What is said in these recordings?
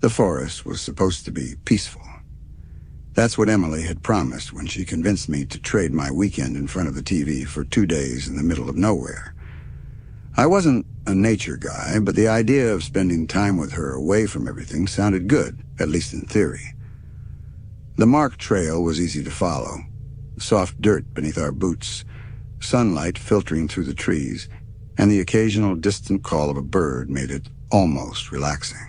The forest was supposed to be peaceful. That's what Emily had promised when she convinced me to trade my weekend in front of the TV for 2 days in the middle of nowhere. I wasn't a nature guy, but the idea of spending time with her away from everything sounded good, at least in theory. The marked trail was easy to follow. Soft dirt beneath our boots, sunlight filtering through the trees, and the occasional distant call of a bird made it almost relaxing.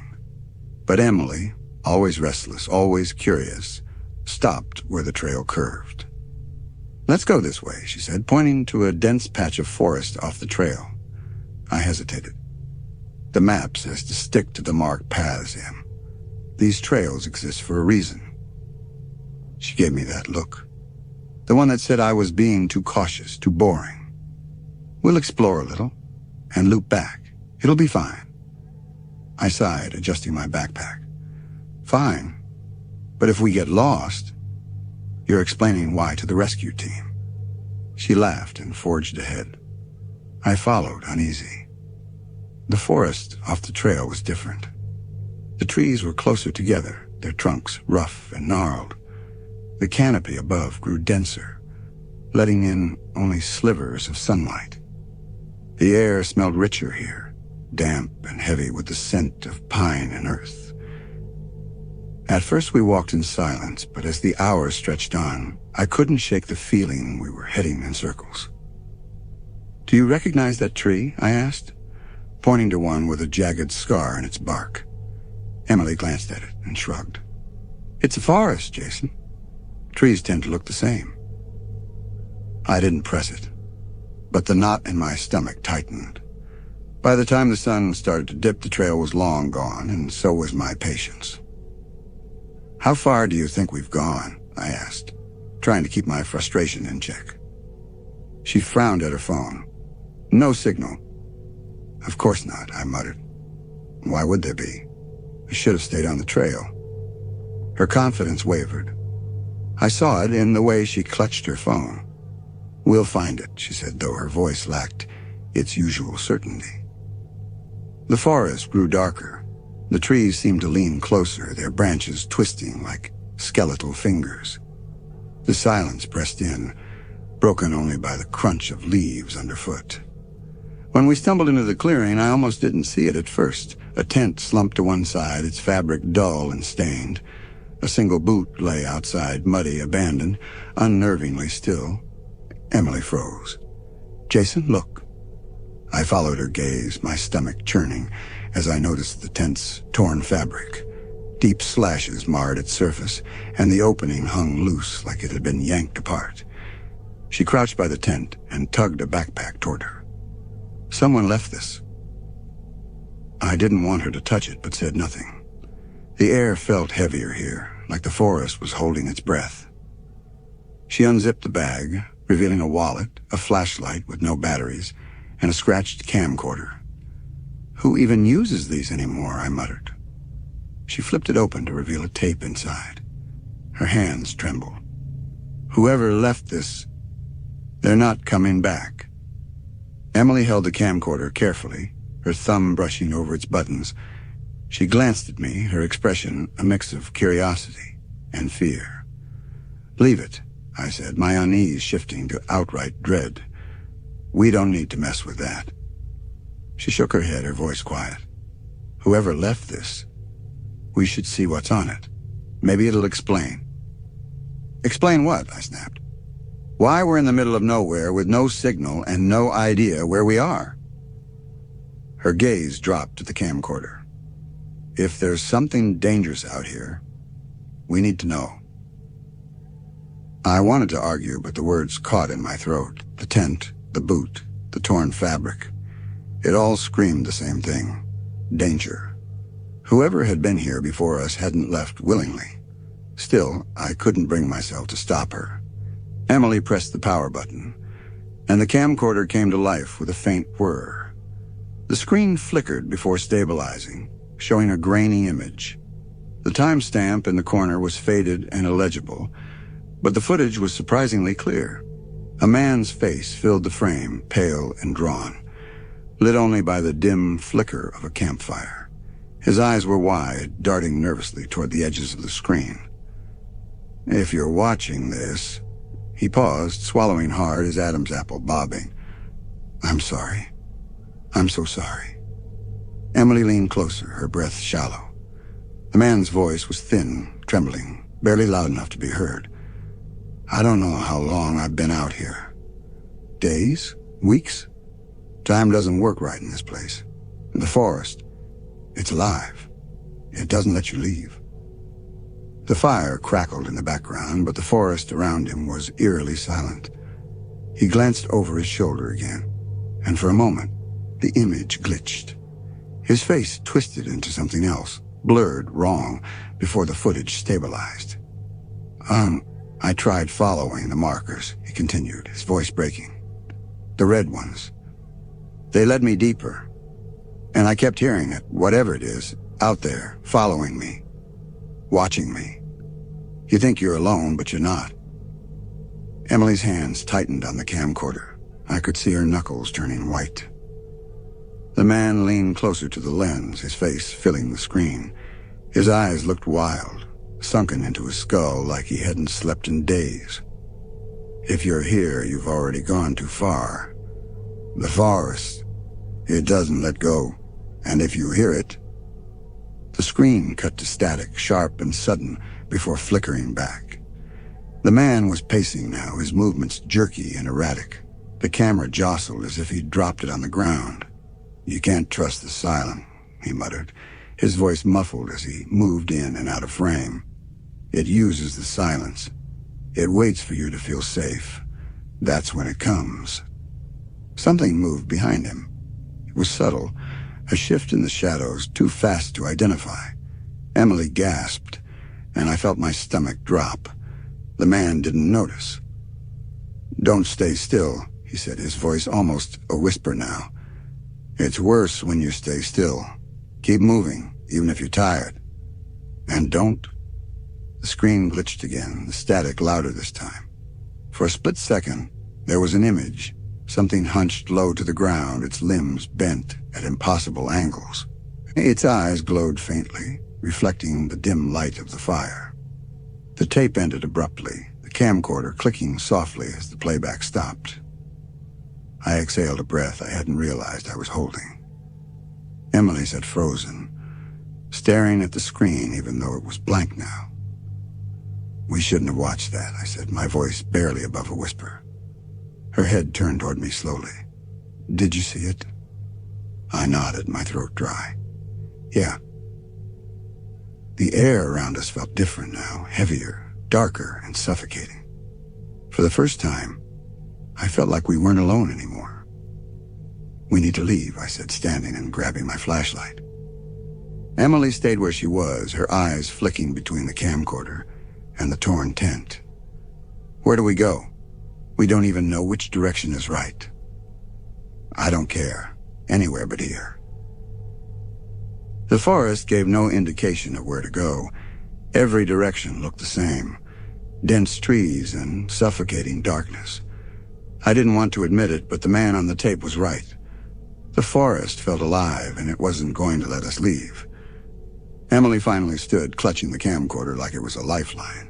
But Emily, always restless, always curious, stopped where the trail curved. "Let's go this way," she said, pointing to a dense patch of forest off the trail. I hesitated. "The map says to stick to the marked paths, Em. These trails exist for a reason." She gave me that look. The one that said I was being too cautious, too boring. "We'll explore a little and loop back. It'll be fine." I sighed, adjusting my backpack. "Fine. But if we get lost, you're explaining why to the rescue team." She laughed and forged ahead. I followed, uneasy. The forest off the trail was different. The trees were closer together, their trunks rough and gnarled. The canopy above grew denser, letting in only slivers of sunlight. The air smelled richer here, damp and heavy with the scent of pine and earth. At first we walked in silence, but as the hours stretched on, I couldn't shake the feeling we were heading in circles. "Do you recognize that tree?" I asked, pointing to one with a jagged scar in its bark. Emily glanced at it and shrugged. "It's a forest, Jason. Trees tend to look the same." I didn't press it, but the knot in my stomach tightened. By the time the sun started to dip, the trail was long gone, and so was my patience. "How far do you think we've gone?" I asked, trying to keep my frustration in check. She frowned at her phone. "No signal." "Of course not," I muttered. "Why would there be? I should have stayed on the trail." Her confidence wavered. I saw it in the way she clutched her phone. "We'll find it," she said, though her voice lacked its usual certainty. The forest grew darker. The trees seemed to lean closer, their branches twisting like skeletal fingers. The silence pressed in, broken only by the crunch of leaves underfoot. When we stumbled into the clearing, I almost didn't see it at first. A tent slumped to one side, its fabric dull and stained. A single boot lay outside, muddy, abandoned, unnervingly still. Emily froze. "Jason, look." I followed her gaze, my stomach churning, as I noticed the tent's torn fabric. Deep slashes marred its surface, and the opening hung loose like it had been yanked apart. She crouched by the tent and tugged a backpack toward her. "Someone left this." I didn't want her to touch it, but said nothing. The air felt heavier here, like the forest was holding its breath. She unzipped the bag, revealing a wallet, a flashlight with no batteries, and a scratched camcorder. "Who even uses these anymore?" I muttered. She flipped it open to reveal a tape inside. Her hands trembled. "Whoever left this, they're not coming back." Emily held the camcorder carefully, her thumb brushing over its buttons. She glanced at me, her expression a mix of curiosity and fear. "Leave it," I said, my unease shifting to outright dread. "We don't need to mess with that." She shook her head, her voice quiet. "Whoever left this, we should see what's on it. Maybe it'll explain." "Explain what?" I snapped. "Why we're in the middle of nowhere with no signal and no idea where we are." Her gaze dropped to the camcorder. "If there's something dangerous out here, we need to know." I wanted to argue, but the words caught in my throat. The tent, the boot, the torn fabric. It all screamed the same thing. Danger. Whoever had been here before us hadn't left willingly. Still, I couldn't bring myself to stop her. Emily pressed the power button, and the camcorder came to life with a faint whir. The screen flickered before stabilizing, showing a grainy image. The timestamp in the corner was faded and illegible, but the footage was surprisingly clear. A man's face filled the frame, pale and drawn, lit only by the dim flicker of a campfire. His eyes were wide, darting nervously toward the edges of the screen. "If you're watching this..." He paused, swallowing hard, his Adam's apple bobbing. "I'm sorry. I'm so sorry." Emily leaned closer, her breath shallow. The man's voice was thin, trembling, barely loud enough to be heard. "I don't know how long I've been out here. Days? Weeks? Time doesn't work right in this place. The forest, it's alive. It doesn't let you leave." The fire crackled in the background, but the forest around him was eerily silent. He glanced over his shoulder again, and for a moment, the image glitched. His face twisted into something else, blurred, wrong, before the footage stabilized. I tried following the markers," he continued, his voice breaking. "The red ones. They led me deeper. And I kept hearing it, whatever it is, out there, following me, watching me. You think you're alone, but you're not." Emily's hands tightened on the camcorder. I could see her knuckles turning white. The man leaned closer to the lens, his face filling the screen. His eyes looked wild, sunken into his skull like he hadn't slept in days. "If you're here, you've already gone too far. The forest, it doesn't let go. And if you hear it..." The screen cut to static, sharp and sudden, before flickering back. The man was pacing now, his movements jerky and erratic. The camera jostled as if he'd dropped it on the ground. "You can't trust the silent," he muttered, his voice muffled as he moved in and out of frame. "It uses the silence. It waits for you to feel safe. That's when it comes." Something moved behind him. It was subtle, a shift in the shadows too fast to identify. Emily gasped, and I felt my stomach drop. The man didn't notice. "Don't stay still," he said, his voice almost a whisper now. "It's worse when you stay still. Keep moving, even if you're tired. And don't..." The screen glitched again, the static louder this time. For a split second, there was an image, something hunched low to the ground, its limbs bent at impossible angles. Its eyes glowed faintly, reflecting the dim light of the fire. The tape ended abruptly, the camcorder clicking softly as the playback stopped. I exhaled a breath I hadn't realized I was holding. Emily sat frozen, staring at the screen even though it was blank now. "We shouldn't have watched that," I said, my voice barely above a whisper. Her head turned toward me slowly. "Did you see it?" I nodded, my throat dry. "Yeah." The air around us felt different now, heavier, darker, and suffocating. For the first time, I felt like we weren't alone anymore. "We need to leave," I said, standing and grabbing my flashlight. Emily stayed where she was, her eyes flicking between the camcorder and the torn tent. "Where do we go? We don't even know which direction is right." "I don't care. Anywhere but here." The forest gave no indication of where to go. Every direction looked the same. Dense trees and suffocating darkness. I didn't want to admit it, but the man on the tape was right. The forest felt alive, and it wasn't going to let us leave. Emily finally stood, clutching the camcorder like it was a lifeline.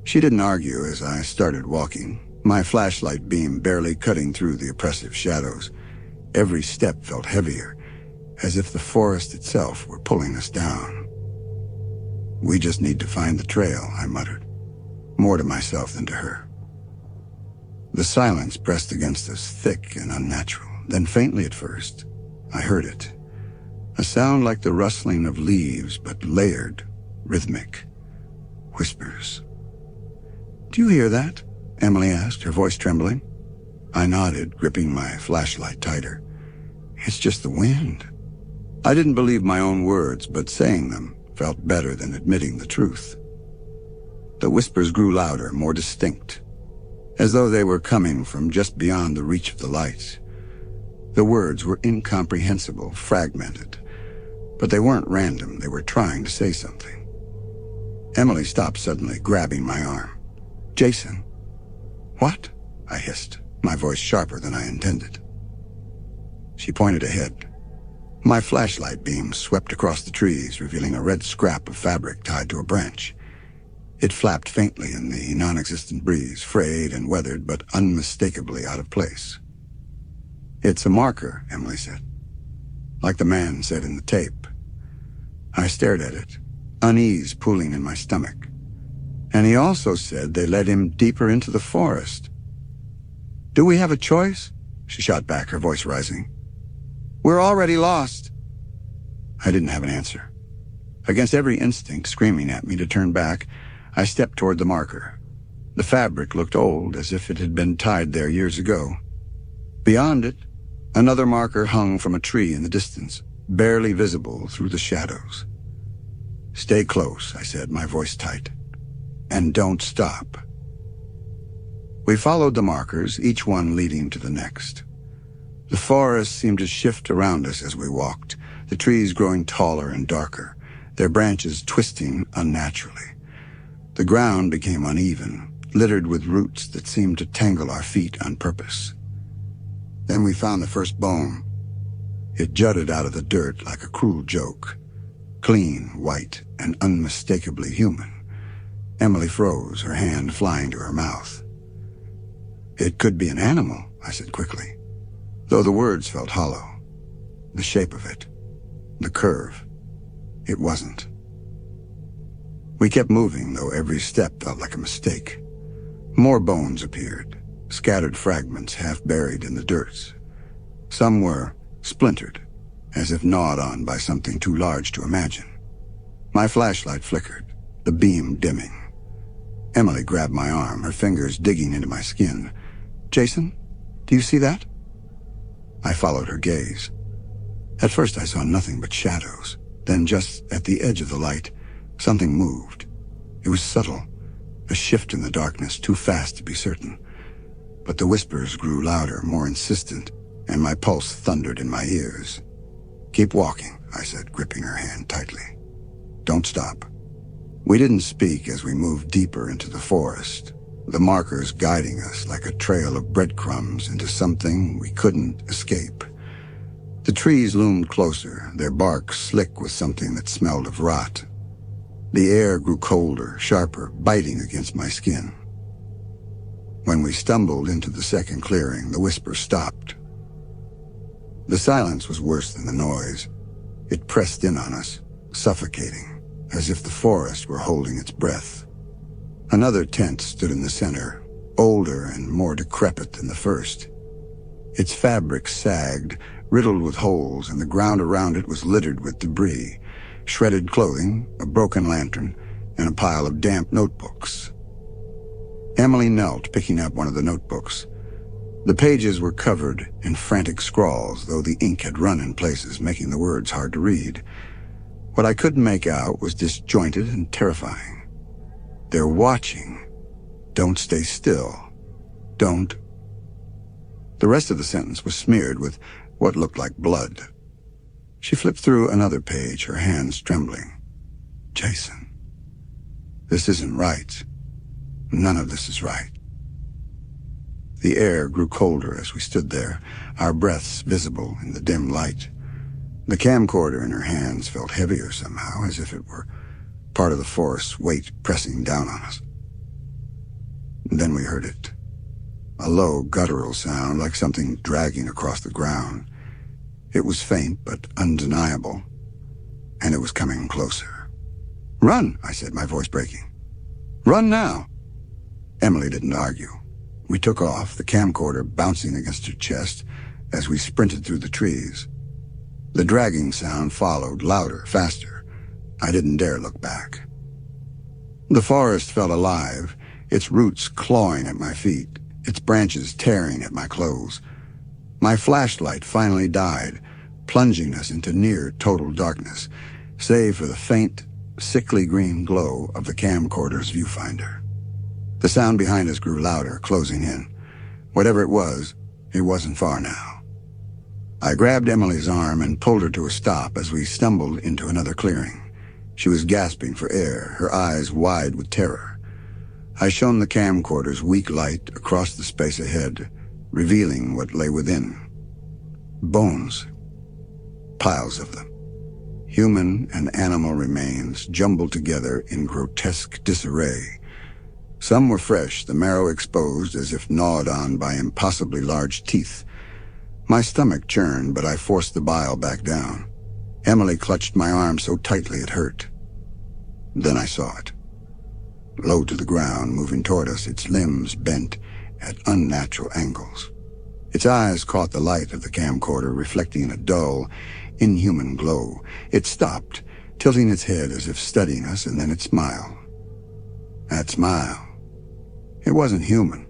She didn't argue as I started walking, my flashlight beam barely cutting through the oppressive shadows. Every step felt heavier, as if the forest itself were pulling us down. "We just need to find the trail," I muttered, more to myself than to her. The silence pressed against us, thick and unnatural. Then faintly at first, I heard it. A sound like the rustling of leaves, but layered, rhythmic. Whispers. "Do you hear that?" Emily asked, her voice trembling. I nodded, gripping my flashlight tighter. "It's just the wind." I didn't believe my own words, but saying them felt better than admitting the truth. The whispers grew louder, more distinct, as though they were coming from just beyond the reach of the light. The words were incomprehensible, fragmented, but they weren't random. They were trying to say something. Emily stopped suddenly, grabbing my arm. "Jason." "What?" I hissed, my voice sharper than I intended. She pointed ahead. My flashlight beam swept across the trees, revealing a red scrap of fabric tied to a branch. It flapped faintly in the non-existent breeze, frayed and weathered, but unmistakably out of place. "It's a marker," Emily said. "Like the man said in the tape." I stared at it, unease pooling in my stomach. "And he also said they led him deeper into the forest." "Do we have a choice?" she shot back, her voice rising. "We're already lost." I didn't have an answer. Against every instinct screaming at me to turn back, I stepped toward the marker. The fabric looked old, as if it had been tied there years ago. Beyond it, another marker hung from a tree in the distance, barely visible through the shadows. "Stay close," I said, my voice tight. "And don't stop." We followed the markers, each one leading to the next. The forest seemed to shift around us as we walked, the trees growing taller and darker, their branches twisting unnaturally. The ground became uneven, littered with roots that seemed to tangle our feet on purpose. Then we found the first bone. It jutted out of the dirt like a cruel joke, clean, white, and unmistakably human. Emily froze, her hand flying to her mouth. "It could be an animal," I said quickly, though the words felt hollow. The shape of it, the curve, it wasn't. We kept moving, though every step felt like a mistake. More bones appeared, scattered fragments half buried in the dirt. Some were splintered, as if gnawed on by something too large to imagine. My flashlight flickered, the beam dimming. Emily grabbed my arm, her fingers digging into my skin. "Jason, do you see that?" I followed her gaze. At first I saw nothing but shadows. Then just at the edge of the light, something moved. It was subtle, a shift in the darkness, too fast to be certain. But the whispers grew louder, more insistent, and my pulse thundered in my ears. "Keep walking," I said, gripping her hand tightly. "Don't stop." We didn't speak as we moved deeper into the forest, the markers guiding us like a trail of breadcrumbs into something we couldn't escape. The trees loomed closer, their bark slick with something that smelled of rot. The air grew colder, sharper, biting against my skin. When we stumbled into the second clearing, the whisper stopped. The silence was worse than the noise. It pressed in on us, suffocating, as if the forest were holding its breath. Another tent stood in the center, older and more decrepit than the first. Its fabric sagged, riddled with holes, and the ground around it was littered with debris, shredded clothing, a broken lantern, and a pile of damp notebooks. Emily knelt, picking up one of the notebooks. The pages were covered in frantic scrawls, though the ink had run in places, making the words hard to read. What I couldn't make out was disjointed and terrifying. "They're watching. Don't stay still. Don't..." The rest of the sentence was smeared with what looked like blood. She flipped through another page, her hands trembling. "Jason, this isn't right. None of this is right." The air grew colder as we stood there, our breaths visible in the dim light. The camcorder in her hands felt heavier somehow, as if it were part of the forest's weight pressing down on us. Then we heard it. A low, guttural sound, like something dragging across the ground. It was faint, but undeniable, and it was coming closer. "Run," I said, my voice breaking. "Run now." Emily didn't argue. We took off, the camcorder bouncing against her chest as we sprinted through the trees. The dragging sound followed, louder, faster. I didn't dare look back. The forest felt alive, its roots clawing at my feet, its branches tearing at my clothes. My flashlight finally died, plunging us into near total darkness, save for the faint, sickly green glow of the camcorder's viewfinder. The sound behind us grew louder, closing in. Whatever it wasn't far now. I grabbed Emily's arm and pulled her to a stop as we stumbled into another clearing. She was gasping for air, her eyes wide with terror. I shone the camcorder's weak light across the space ahead, revealing what lay within. Bones. piles of them. Human and animal remains jumbled together in grotesque disarray. Some were fresh, the marrow exposed as if gnawed on by impossibly large teeth. My stomach churned, but I forced the bile back down. Emily clutched my arm so tightly it hurt. Then I saw it. Low to the ground, moving toward us, its limbs bent at unnatural angles. Its eyes caught the light of the camcorder, reflecting a dull, inhuman glow. It stopped, tilting its head as if studying us, and then it smiled. That smile. It wasn't human.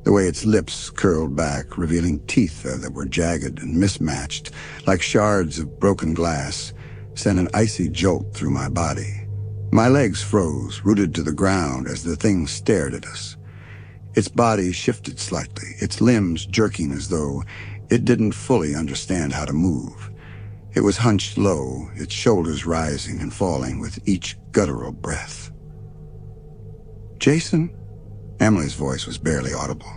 The way its lips curled back, revealing teeth that were jagged and mismatched, like shards of broken glass, sent an icy jolt through my body. My legs froze, rooted to the ground as the thing stared at us. Its body shifted slightly, its limbs jerking as though it didn't fully understand how to move. It was hunched low, its shoulders rising and falling with each guttural breath. "Jason?" Emily's voice was barely audible.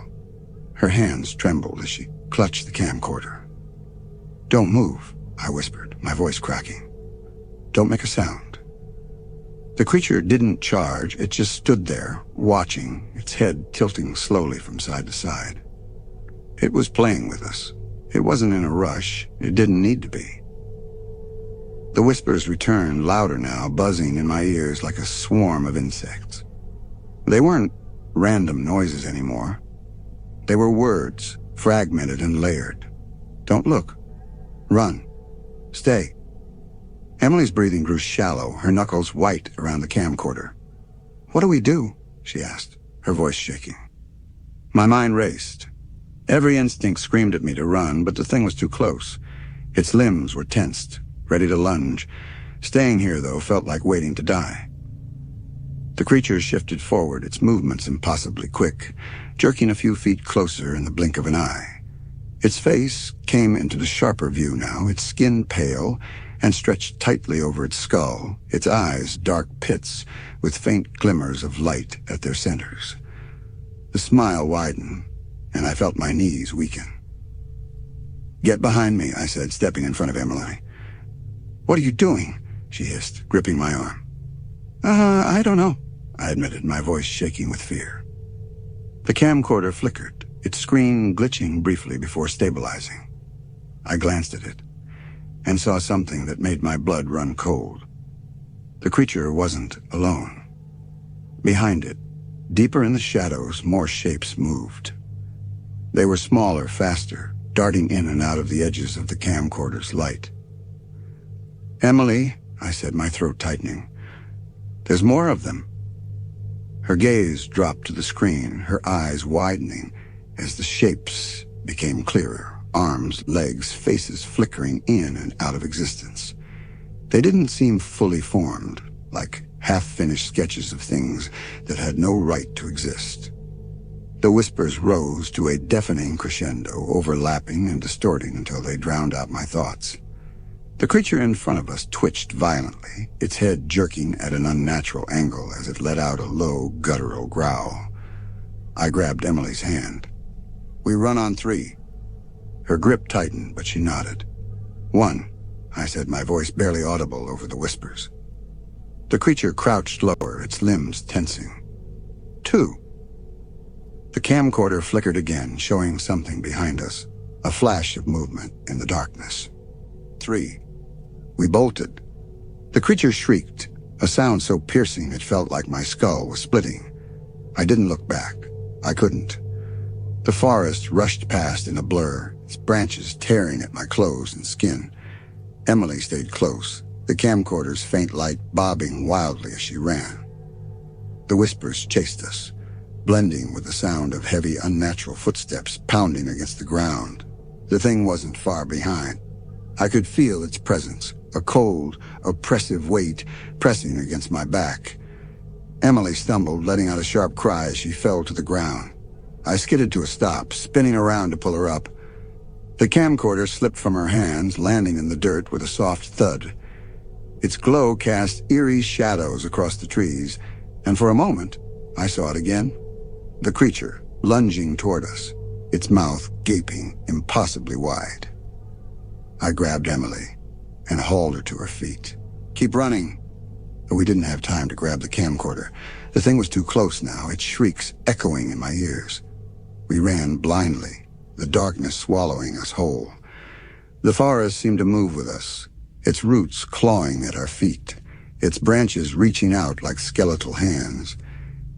Her hands trembled as she clutched the camcorder. "Don't move," I whispered, my voice cracking. "Don't make a sound." The creature didn't charge, it just stood there, watching, its head tilting slowly from side to side. It was playing with us. It wasn't in a rush. It didn't need to be. The whispers returned, louder now, buzzing in my ears like a swarm of insects. They weren't random noises anymore. They were words, fragmented and layered. "Don't look. Run. Stay." Emily's breathing grew shallow, her knuckles white around the camcorder. "What do we do?" she asked, her voice shaking. My mind raced. Every instinct screamed at me to run, but the thing was too close. Its limbs were tensed, ready to lunge. Staying here, though, felt like waiting to die. The creature shifted forward, its movements impossibly quick, jerking a few feet closer in the blink of an eye. Its face came into the sharper view now, its skin pale and stretched tightly over its skull, its eyes dark pits with faint glimmers of light at their centers. The smile widened, and I felt my knees weaken. "Get behind me," I said, stepping in front of Emily. "What are you doing?" she hissed, gripping my arm. I don't know," I admitted, my voice shaking with fear. The camcorder flickered, its screen glitching briefly before stabilizing. I glanced at it and saw something that made my blood run cold. The creature wasn't alone. Behind it, deeper in the shadows, more shapes moved. They were smaller, faster, darting in and out of the edges of the camcorder's light. "Emily," I said, my throat tightening. "There's more of them." Her gaze dropped to the screen, her eyes widening as the shapes became clearer. Arms, legs, faces flickering in and out of existence. They didn't seem fully formed, like half-finished sketches of things that had no right to exist. The whispers rose to a deafening crescendo, overlapping and distorting until they drowned out my thoughts. The creature in front of us twitched violently, its head jerking at an unnatural angle as it let out a low, guttural growl. I grabbed Emily's hand. "We run on 3. Her grip tightened, but she nodded. "1, I said, my voice barely audible over the whispers. The creature crouched lower, its limbs tensing. 2. The camcorder flickered again, showing something behind us, a flash of movement in the darkness. 3. We bolted. The creature shrieked, a sound so piercing it felt like my skull was splitting. I didn't look back. I couldn't. The forest rushed past in a blur, its branches tearing at my clothes and skin. Emily stayed close, the camcorder's faint light bobbing wildly as she ran. The whispers chased us, blending with the sound of heavy, unnatural footsteps pounding against the ground. The thing wasn't far behind. I could feel its presence, a cold, oppressive weight pressing against my back. Emily stumbled, letting out a sharp cry as she fell to the ground. I skidded to a stop, spinning around to pull her up. The camcorder slipped from her hands, landing in the dirt with a soft thud. Its glow cast eerie shadows across the trees, and for a moment, I saw it again. The creature, lunging toward us, its mouth gaping impossibly wide. I grabbed Emily, and hauled her to her feet. "Keep running." But we didn't have time to grab the camcorder. The thing was too close now, its shrieks echoing in my ears. We ran blindly, the darkness swallowing us whole. The forest seemed to move with us, its roots clawing at our feet, its branches reaching out like skeletal hands.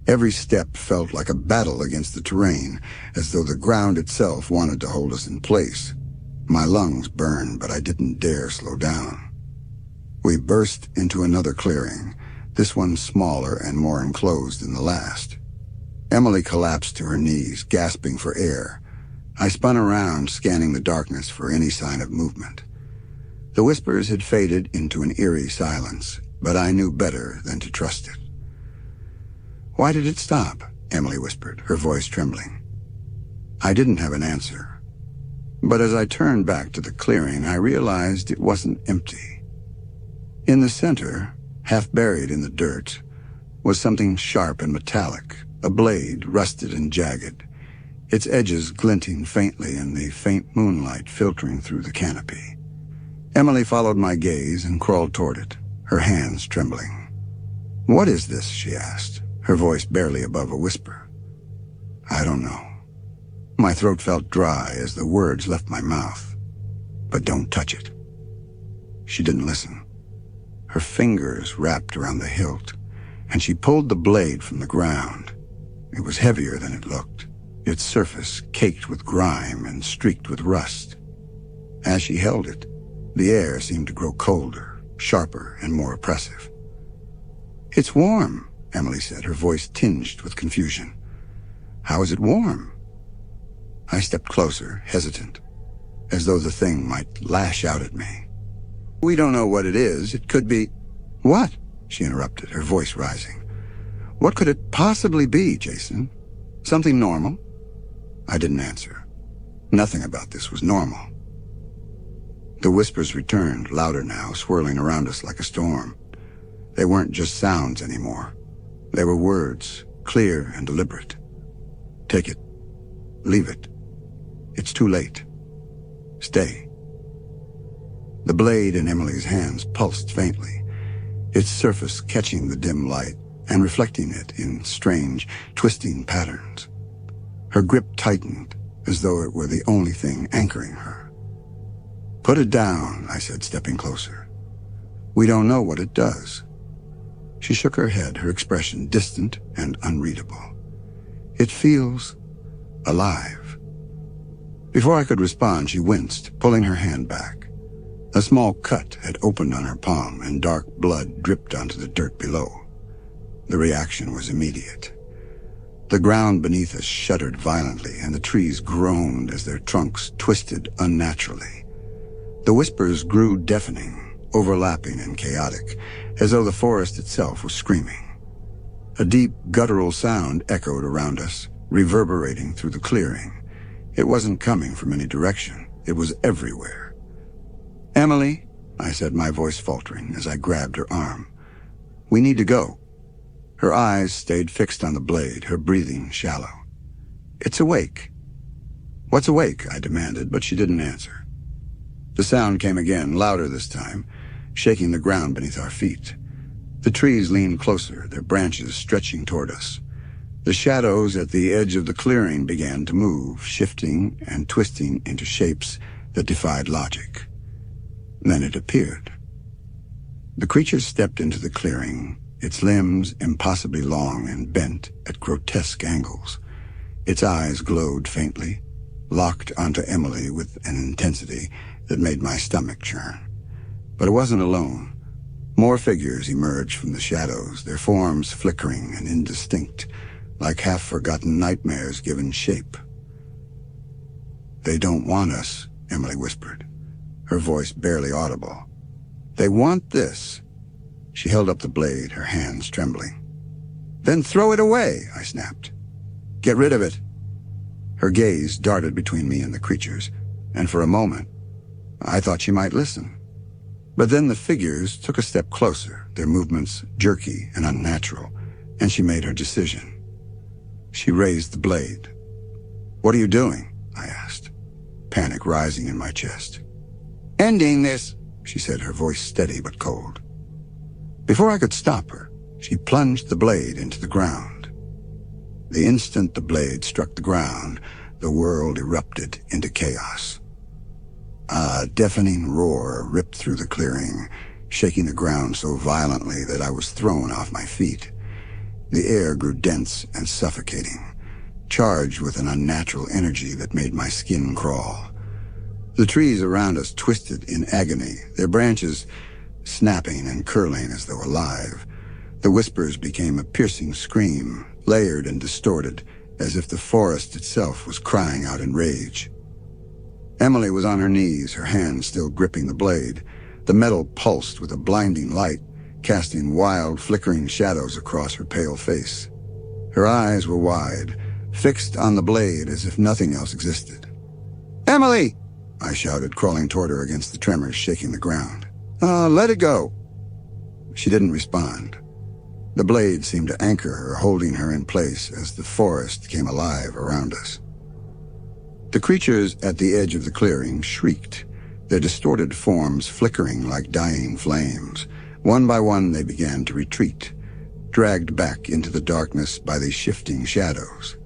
Every step felt like a battle against the terrain, as though the ground itself wanted to hold us in place. My lungs burned, but I didn't dare slow down. We burst into another clearing, this one smaller and more enclosed than the last. Emily collapsed to her knees, gasping for air. I spun around, scanning the darkness for any sign of movement. The whispers had faded into an eerie silence, but I knew better than to trust it. "Why did it stop?" Emily whispered, her voice trembling. I didn't have an answer, but as I turned back to the clearing, I realized it wasn't empty. In the center, half buried in the dirt, was something sharp and metallic, a blade, rusted and jagged, its edges glinting faintly in the faint moonlight filtering through the canopy. Emily followed my gaze and crawled toward it, her hands trembling. "What is this?" she asked, her voice barely above a whisper. "I don't know." My throat felt dry as the words left my mouth. "But don't touch it." She didn't listen. Her fingers wrapped around the hilt, and she pulled the blade from the ground. It was heavier than it looked, its surface caked with grime and streaked with rust. As she held it, the air seemed to grow colder, sharper, and more oppressive. "It's warm," Emily said, her voice tinged with confusion. "How is it warm?" I stepped closer, hesitant, as though the thing might lash out at me. "We don't know what it is. It could be—" "What?" she interrupted, her voice rising. "What could it possibly be, Jason? Something normal?" I didn't answer. Nothing about this was normal. The whispers returned, louder now, swirling around us like a storm. They weren't just sounds anymore. They were words, clear and deliberate. "Take it. Leave it. It's too late. Stay." The blade in Emily's hands pulsed faintly, its surface catching the dim light and reflecting it in strange, twisting patterns. Her grip tightened, as though it were the only thing anchoring her. "Put it down," I said, stepping closer. "We don't know what it does." She shook her head, her expression distant and unreadable. "It feels alive." Before I could respond, she winced, pulling her hand back. A small cut had opened on her palm, and dark blood dripped onto the dirt below. The reaction was immediate. The ground beneath us shuddered violently, and the trees groaned as their trunks twisted unnaturally. The whispers grew deafening, overlapping and chaotic, as though the forest itself was screaming. A deep, guttural sound echoed around us, reverberating through the clearing. It wasn't coming from any direction. It was everywhere. "Emily," I said, my voice faltering as I grabbed her arm. "We need to go." Her eyes stayed fixed on the blade, her breathing shallow. "It's awake." "What's awake?" I demanded, but she didn't answer. The sound came again, louder this time, shaking the ground beneath our feet. The trees leaned closer, their branches stretching toward us. The shadows at the edge of the clearing began to move, shifting and twisting into shapes that defied logic. Then it appeared. The creature stepped into the clearing, its limbs impossibly long and bent at grotesque angles. Its eyes glowed faintly, locked onto Emily with an intensity that made my stomach churn. But it wasn't alone. More figures emerged from the shadows, their forms flickering and indistinct, like half-forgotten nightmares given shape. "They don't want us," Emily whispered, her voice barely audible. "They want this." She held up the blade, her hands trembling. "Then throw it away," I snapped. "Get rid of it." Her gaze darted between me and the creatures, and for a moment, I thought she might listen. But then the figures took a step closer, their movements jerky and unnatural, and she made her decision. She raised the blade. "What are you doing?" I asked, panic rising in my chest. "Ending this," she said, her voice steady but cold. Before I could stop her, she plunged the blade into the ground. The instant the blade struck the ground, the world erupted into chaos. A deafening roar ripped through the clearing, shaking the ground so violently that I was thrown off my feet. The air grew dense and suffocating, charged with an unnatural energy that made my skin crawl. The trees around us twisted in agony, their branches snapping and curling as though alive. The whispers became a piercing scream, layered and distorted, as if the forest itself was crying out in rage. Emily was on her knees, her hands still gripping the blade. The metal pulsed with a blinding light, casting wild, flickering shadows across her pale face. Her eyes were wide, fixed on the blade as if nothing else existed. "Emily!" I shouted, crawling toward her against the tremors shaking the ground. Let it go." She didn't respond. The blade seemed to anchor her, holding her in place as the forest came alive around us. The creatures at the edge of the clearing shrieked, their distorted forms flickering like dying flames. One by one they began to retreat, dragged back into the darkness by the shifting shadows.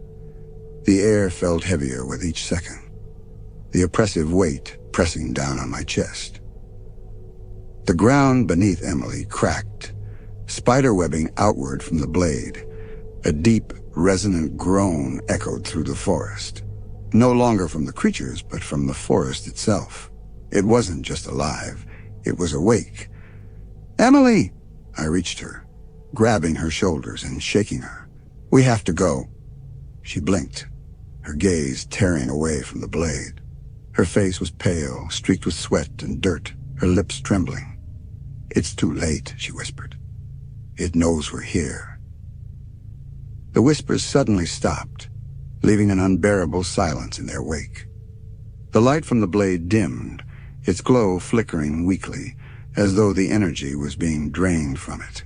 The air felt heavier with each second, the oppressive weight pressing down on my chest. The ground beneath Emily cracked, spiderwebbing outward from the blade. A deep, resonant groan echoed through the forest, no longer from the creatures, but from the forest itself. It wasn't just alive, it was awake. "Emily!" I reached her, grabbing her shoulders and shaking her. "We have to go." She blinked, her gaze tearing away from the blade. Her face was pale, streaked with sweat and dirt, her lips trembling. "It's too late," she whispered. "It knows we're here." The whispers suddenly stopped, leaving an unbearable silence in their wake. The light from the blade dimmed, its glow flickering weakly, as though the energy was being drained from it.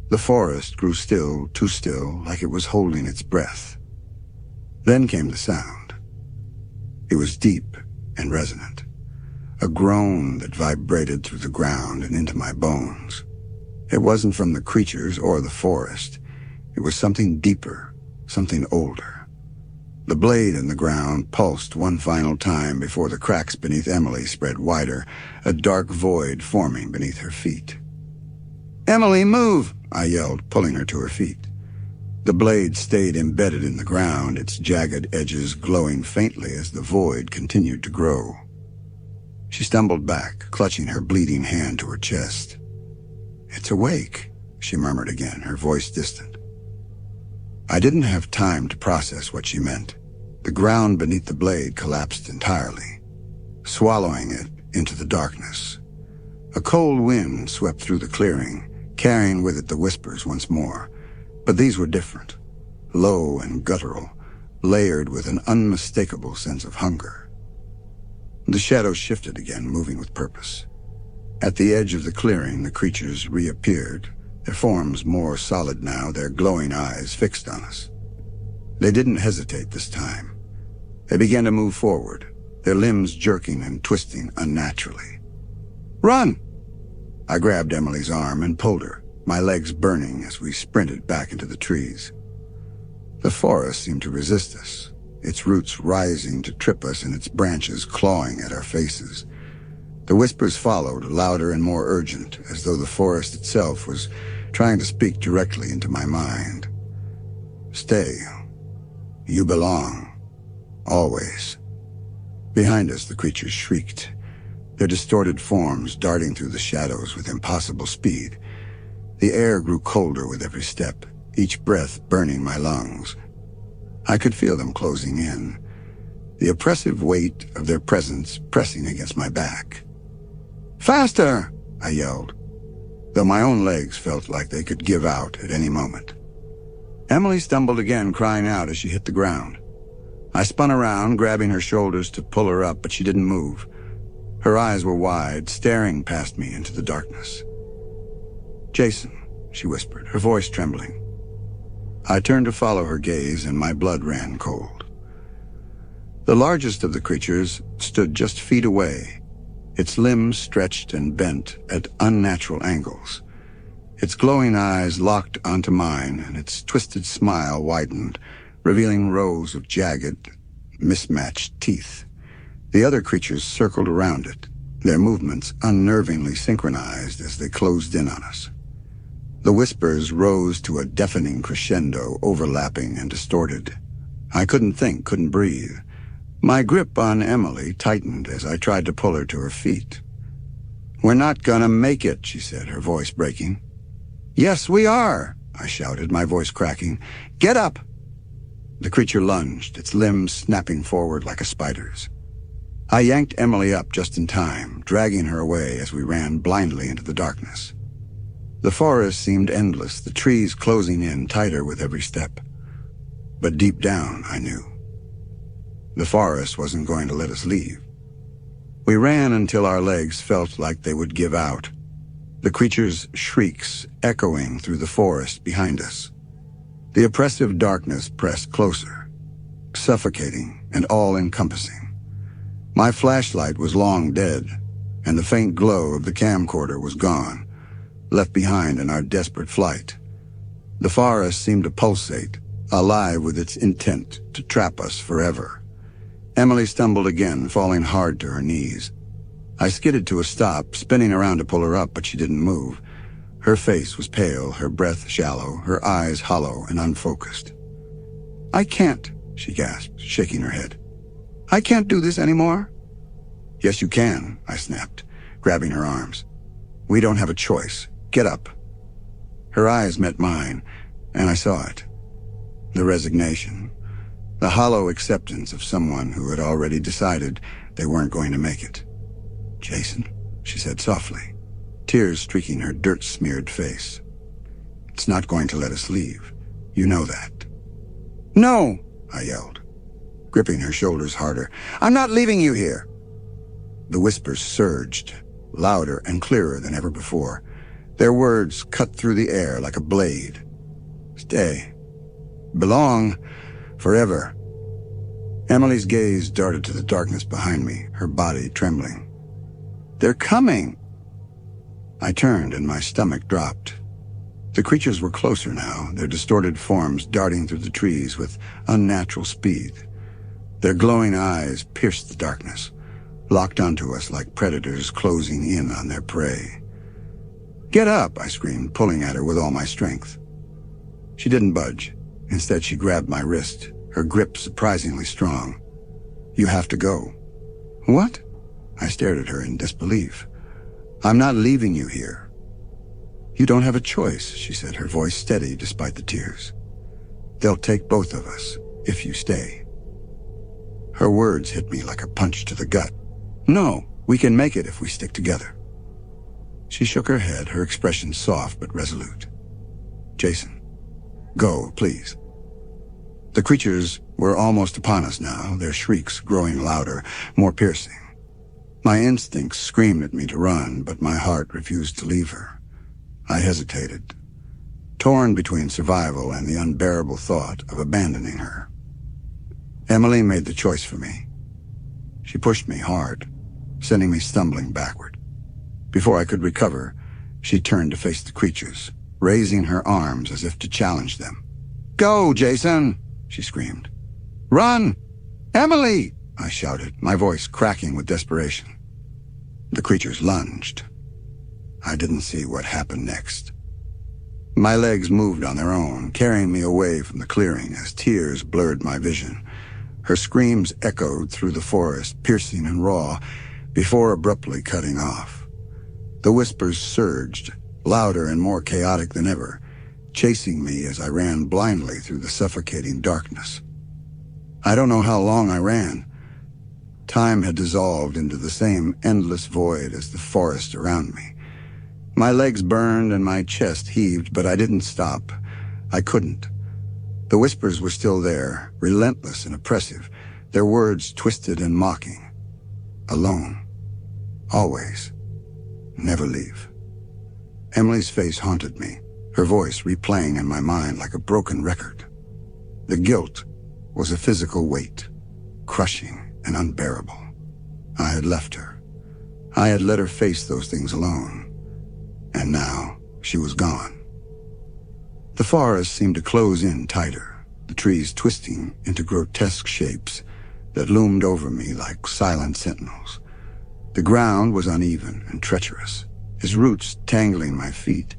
The forest grew still, too still, like it was holding its breath. Then came the sound. It was deep and resonant, a groan that vibrated through the ground and into my bones. It wasn't from the creatures or the forest. It was something deeper, something older. The blade in the ground pulsed one final time before the cracks beneath Emily spread wider, a dark void forming beneath her feet. "Emily, move!" I yelled, pulling her to her feet. The blade stayed embedded in the ground, its jagged edges glowing faintly as the void continued to grow. She stumbled back, clutching her bleeding hand to her chest. "It's awake," she murmured again, her voice distant. I didn't have time to process what she meant. The ground beneath the blade collapsed entirely, swallowing it into the darkness. A cold wind swept through the clearing, carrying with it the whispers once more. But these were different, low and guttural, layered with an unmistakable sense of hunger. The shadows shifted again, moving with purpose. At the edge of the clearing, the creatures reappeared, their forms more solid now, their glowing eyes fixed on us. They didn't hesitate this time. They began to move forward, their limbs jerking and twisting unnaturally. "Run!" I grabbed Emily's arm and pulled her, my legs burning as we sprinted back into the trees. The forest seemed to resist us, its roots rising to trip us and its branches clawing at our faces. The whispers followed, louder and more urgent, as though the forest itself was trying to speak directly into my mind. "Stay. You belong. Always." Behind us, the creatures shrieked, their distorted forms darting through the shadows with impossible speed. The air grew colder with every step, each breath burning my lungs. I could feel them closing in, the oppressive weight of their presence pressing against my back. "Faster!" I yelled, though my own legs felt like they could give out at any moment. Emily stumbled again, crying out as she hit the ground. I spun around, grabbing her shoulders to pull her up, but she didn't move. Her eyes were wide, staring past me into the darkness. "Jason," she whispered, her voice trembling. I turned to follow her gaze, and my blood ran cold. The largest of the creatures stood just feet away, its limbs stretched and bent at unnatural angles. Its glowing eyes locked onto mine, and its twisted smile widened, revealing rows of jagged, mismatched teeth. The other creatures circled around it, their movements unnervingly synchronized as they closed in on us. The whispers rose to a deafening crescendo, overlapping and distorted. I couldn't think, couldn't breathe. My grip on Emily tightened as I tried to pull her to her feet. "We're not gonna make it," she said, her voice breaking. "Yes, we are," I shouted, my voice cracking. "Get up!" The creature lunged, its limbs snapping forward like a spider's. I yanked Emily up just in time, dragging her away as we ran blindly into the darkness. The forest seemed endless, the trees closing in tighter with every step. But deep down, I knew, the forest wasn't going to let us leave. We ran until our legs felt like they would give out, the creature's shrieks echoing through the forest behind us. The oppressive darkness pressed closer, suffocating and all-encompassing. My flashlight was long dead, and the faint glow of the camcorder was gone, left behind in our desperate flight. The forest seemed to pulsate, alive with its intent to trap us forever. Emily stumbled again, falling hard to her knees. I skidded to a stop, spinning around to pull her up, but she didn't move. Her face was pale, her breath shallow, her eyes hollow and unfocused. "I can't," she gasped, shaking her head. "I can't do this anymore." "Yes, you can," I snapped, grabbing her arms. "We don't have a choice. Get up." Her eyes met mine, and I saw it. The resignation, the hollow acceptance of someone who had already decided they weren't going to make it. "Jason," she said softly, tears streaking her dirt-smeared face. "It's not going to let us leave. You know that." "No," I yelled, gripping her shoulders harder. "I'm not leaving you here." The whispers surged, louder and clearer than ever before. Their words cut through the air like a blade. "Stay. Belong. Forever." Emily's gaze darted to the darkness behind me, her body trembling. "They're coming!" I turned and my stomach dropped. The creatures were closer now, their distorted forms darting through the trees with unnatural speed. Their glowing eyes pierced the darkness, locked onto us like predators closing in on their prey. "Get up!" I screamed, pulling at her with all my strength. She didn't budge. Instead, she grabbed my wrist, her grip surprisingly strong. "You have to go." "What?" I stared at her in disbelief. "I'm not leaving you here." "You don't have a choice," she said, her voice steady despite the tears. "They'll take both of us if you stay." Her words hit me like a punch to the gut. "No, we can make it if we stick together." She shook her head, her expression soft but resolute. "Jason, go, please." The creatures were almost upon us now, their shrieks growing louder, more piercing. My instincts screamed at me to run, but my heart refused to leave her. I hesitated, torn between survival and the unbearable thought of abandoning her. Emily made the choice for me. She pushed me hard, sending me stumbling backward. Before I could recover, she turned to face the creatures, raising her arms as if to challenge them. "Go, Jason!" she screamed. "Run! Emily!" I shouted, my voice cracking with desperation. The creatures lunged. I didn't see what happened next. My legs moved on their own, carrying me away from the clearing as tears blurred my vision. Her screams echoed through the forest, piercing and raw, before abruptly cutting off. The whispers surged, louder and more chaotic than ever, chasing me as I ran blindly through the suffocating darkness. I don't know how long I ran. Time had dissolved into the same endless void as the forest around me. My legs burned and my chest heaved, but I didn't stop. I couldn't. The whispers were still there, relentless and oppressive, their words twisted and mocking. Alone. Always. Never leave. Emily's face haunted me, her voice replaying in my mind like a broken record. The guilt was a physical weight, crushing and unbearable. I had left her. I had let her face those things alone, and now she was gone. The forest seemed to close in tighter, the trees twisting into grotesque shapes that loomed over me like silent sentinels. The ground was uneven and treacherous, his roots tangling my feet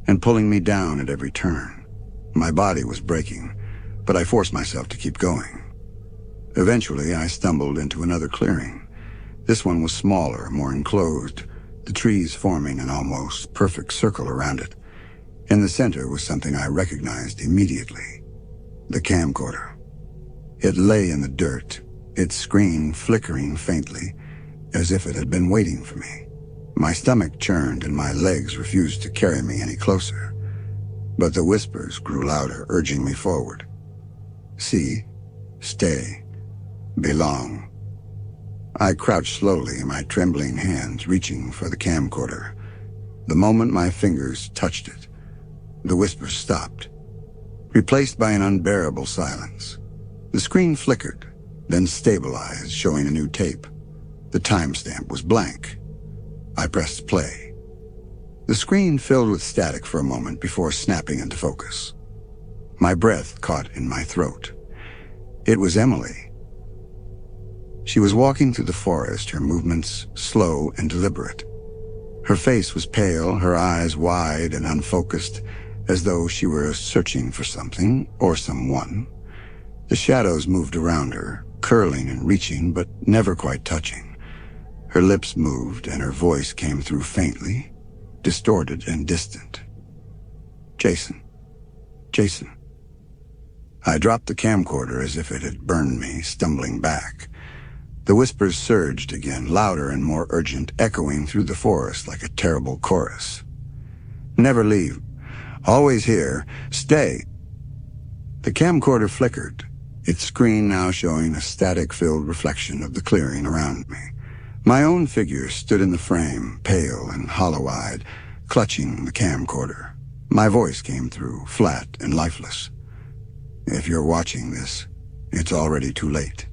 and pulling me down at every turn. My body was breaking, but I forced myself to keep going. Eventually, I stumbled into another clearing. This one was smaller, more enclosed, the trees forming an almost perfect circle around it. In the center was something I recognized immediately: the camcorder. It lay in the dirt, its screen flickering faintly, as if it had been waiting for me. My stomach churned and my legs refused to carry me any closer. But the whispers grew louder, urging me forward. See, stay, belong. I crouched slowly, my trembling hands reaching for the camcorder. The moment my fingers touched it, the whispers stopped, replaced by an unbearable silence. The screen flickered, then stabilized, showing a new tape. The timestamp was blank. I pressed play. The screen filled with static for a moment before snapping into focus. My breath caught in my throat. It was Emily. She was walking through the forest, her movements slow and deliberate. Her face was pale, her eyes wide and unfocused, as though she were searching for something or someone. The shadows moved around her, curling and reaching, but never quite touching. Her lips moved, and her voice came through faintly, distorted and distant. Jason. Jason. I dropped the camcorder as if it had burned me, stumbling back. The whispers surged again, louder and more urgent, echoing through the forest like a terrible chorus. Never leave. Always here. Stay. The camcorder flickered, its screen now showing a static-filled reflection of the clearing around me. My own figure stood in the frame, pale and hollow-eyed, clutching the camcorder. My voice came through, flat and lifeless. If you're watching this, it's already too late.